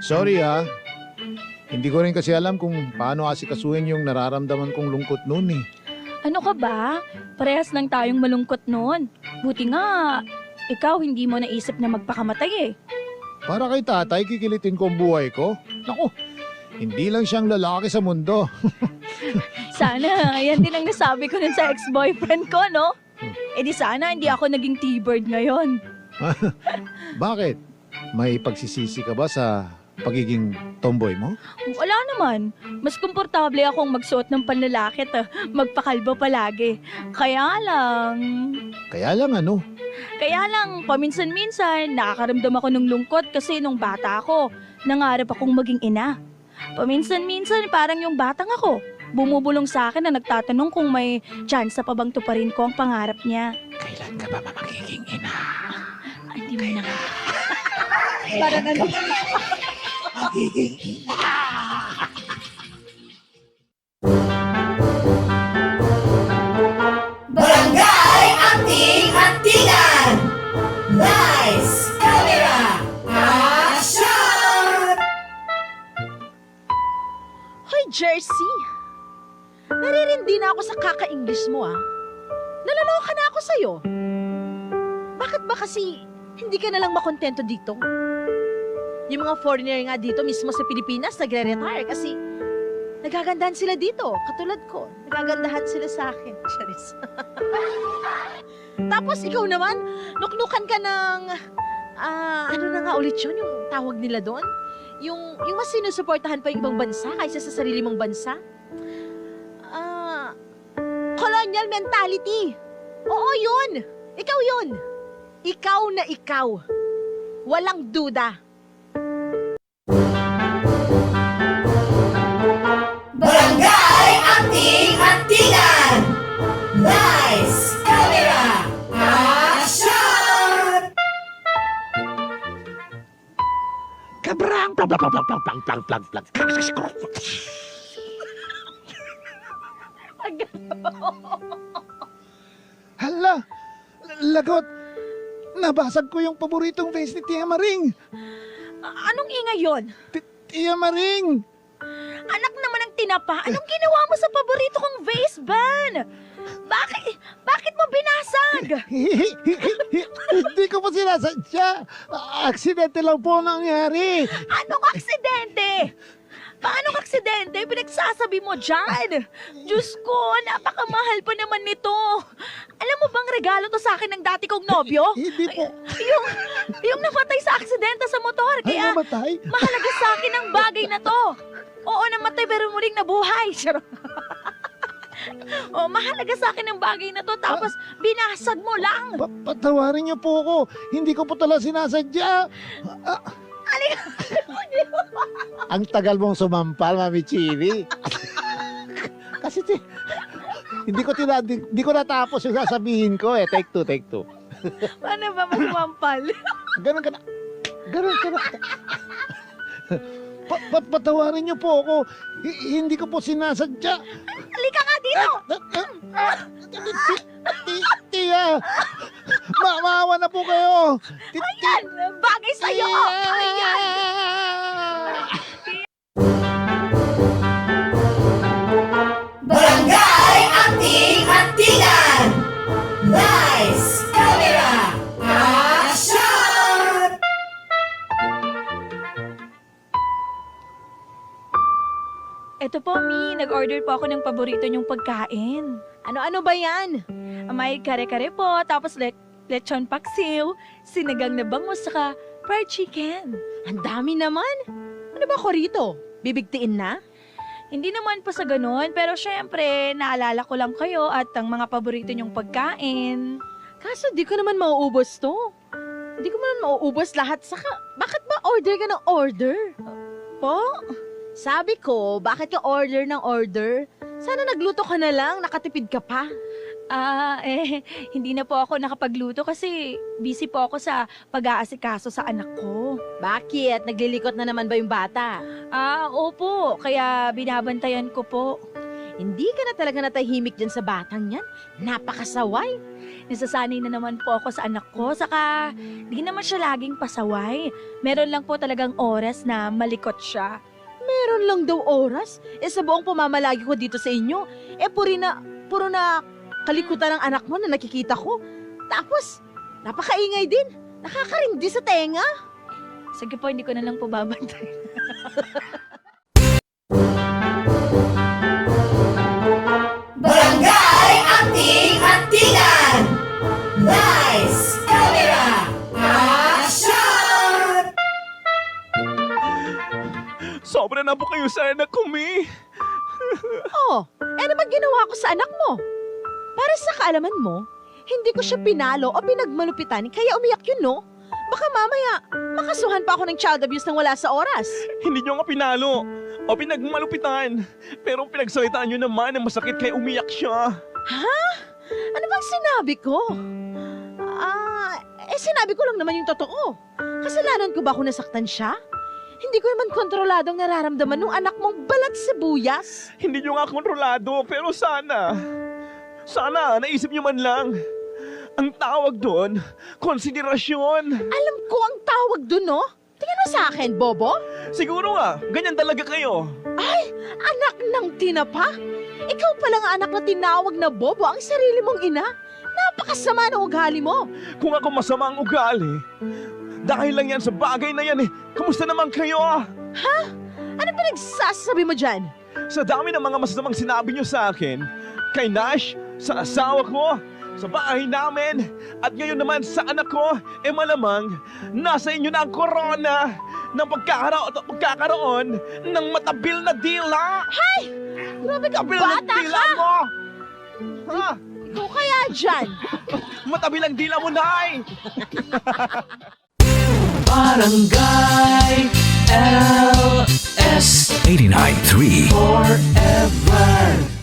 Sorry ha. Hindi ko rin kasi alam kung paano asikasuhin yung nararamdaman kong lungkot noon eh. Ano ka ba? Parehas lang tayong malungkot noon. Buti nga, ikaw hindi mo naisip na magpakamatay eh. Para kay tatay, kikilitin ko ang buhay ko. Naku, hindi lang siyang lalaki sa mundo. Sana, yan din ang nasabi ko nun sa ex-boyfriend ko, no? Eh di sana hindi ako naging T-bird ngayon. Bakit? May pagsisisi ka ba sa pagiging tomboy mo? Wala naman. Mas komportable akong magsuot ng panlalakit, magpakalbo palagi. Kaya lang, Kaya lang paminsan-minsan, nakakaramdam ako ng lungkot kasi nung bata ako, nangarap akong maging ina. Paminsan-minsan, parang yung batang ako, bumubulong sa akin na nagtatanong kung may tsansa pa bang tuparin ko ang pangarap niya. Kailan ka ba magiging ina? Ay, di mo na nga. Parang ano? Magiging ina! Barangay Anting-Antingan! Lights, camera, action! Hoy, Jersey! Naririndi na ako sa kaka-English mo, ah. Naloloka na ako sa'yo. Bakit ba kasi hindi ka na lang makontento dito? Yung mga foreigner nga dito mismo sa Pilipinas nagre-retire kasi nagagandahan sila dito, katulad ko. Nagagandahan sila sa akin. Charis. Tapos ikaw naman, nuknukan ka ng, ano na nga ulit yun, yung tawag nila doon? Yung mas sinusuportahan pa yung ibang bansa kaysa sa sarili mong bansa? Colonial mentality. Oo, yun. Ikaw yun. Ikaw na ikaw. Walang duda. Barangay Anting-Antingan! Lights, camera, action! Kabrang! Plang, plang, plang, plang, plang, plang, plang, plang. Hala! Lagot! Nabasag ko yung paboritong vase ni Tia Maring! Anong ingay yon? Tia Maring! Anak naman ng tinapa, anong ginawa mo sa paborito kong vase, Ben? Bakit mo binasag? Hindi ko pa sinasadya. Aksidente lang po nangyari. Anong aksidente? Paanong aksidente? Pinagsasabi mo dyan? Diyos ko, napakamahal pa naman nito. Alam mo bang regalo to sa akin ng dati kong nobyo? Hindi po. Yung namatay sa aksidente sa motor. Ay, Kaya namatay? mahalaga sa akin ang bagay na to. Oo, namatay pero muling nabuhay. Oh, mahalaga sa akin ang bagay na to. Tapos binasag mo lang. Patawarin niyo po ako. Hindi ko po talaga sinasadya. Ang tagal mong sumampal, Mami Chili. Kasi hindi ko natapos yung sasabihin ko eh. Take two. Paano ba magmampal? Ganun ka na. Patawarin niyo po ako. Hindi ko po sinasadya. Halika nga dito! Tia! Maawa na po kayo! Ayan! Bagay sa'yo! Ayan! Barangay Anting-Antingan! Lights, camera, action! Eto po, Mi. Nag-order po ako ng paborito niyong pagkain. Ano-ano ba yan? May kare-kare po, tapos lechon paksiw, sinigang na bangus, saka fried chicken. Ang dami naman. Ano ba ko rito? Bibigtiin na? Hindi naman po sa ganun, pero syempre, naalala ko lang kayo at ang mga paborito niyong pagkain. Kaso di ko naman mauubos to. Di ko naman mauubos lahat. Saka, bakit ba order ka ng order? Po? Sabi ko, bakit ka order ng order? Sana nagluto ka na lang, nakatipid ka pa. Hindi na po ako nakapagluto kasi busy po ako sa pag-aasikaso sa anak ko. Bakit? Naglilikot na naman ba yung bata? Opo, kaya binabantayan ko po. Hindi ka na talaga natahimik dyan sa batang yan. Napakasaway. Nasasanay na naman po ako sa anak ko, saka di naman siya laging pasaway. Meron lang po talagang oras na malikot siya. Meron lang daw oras. Sa buong pamamalagi ko dito sa inyo, puro na kalikutan ng anak mo na nakikita ko. Tapos, napakaingay din. Nakakarindi sa tenga. Sige po, hindi ko na lang po babantay. Barangay Acting Actingan! Lights, camera, action! Sobra na po kayo sa anak ko, Mi. Oh, ano ba ginawa ko sa anak mo? Para sa kaalaman mo, hindi ko siya pinalo o pinagmalupitan kaya umiyak yun, no? Baka mamaya, makasuhan pa ako ng child abuse nang wala sa oras. Hindi nyo nga pinalo o pinagmalupitan. Pero pinagsalitaan nyo naman na masakit kaya umiyak siya. Ano bang sinabi ko? Sinabi ko lang naman yung totoo. Kasalanan ko ba kung nasaktan siya? Hindi ko naman kontroladong nararamdaman nung anak mong balat sibuyas. Hindi nyo nga kontrolado pero sana naisip nyo man lang. Ang tawag doon, konsiderasyon. Alam ko ang tawag dun, no? Tingnan mo sa akin, Bobo. Siguro nga, ganyan talaga kayo. Anak ng tinapa? Ikaw pala nga anak na tinawag na Bobo ang sarili mong ina. Napakasama ng ugali mo. Kung ako masama ang ugali, dahil lang yan sa bagay na yan eh. Kamusta naman kayo? Ano pinagsasabi mo dyan? Sa dami ng mga masasamang sinabi nyo sa akin, kay Nash, sa asawa ko, sa bahay namin, at ngayon naman sa anak ko, malamang nasa inyo na ang korona ng pagkakaroon ng matabil na dila. Grabe ka, Matabil na bata dila ka! mo! Ha? Ikaw kaya dyan? Matabil ang dila mo, Nay! Barangay LS 89.3 Forever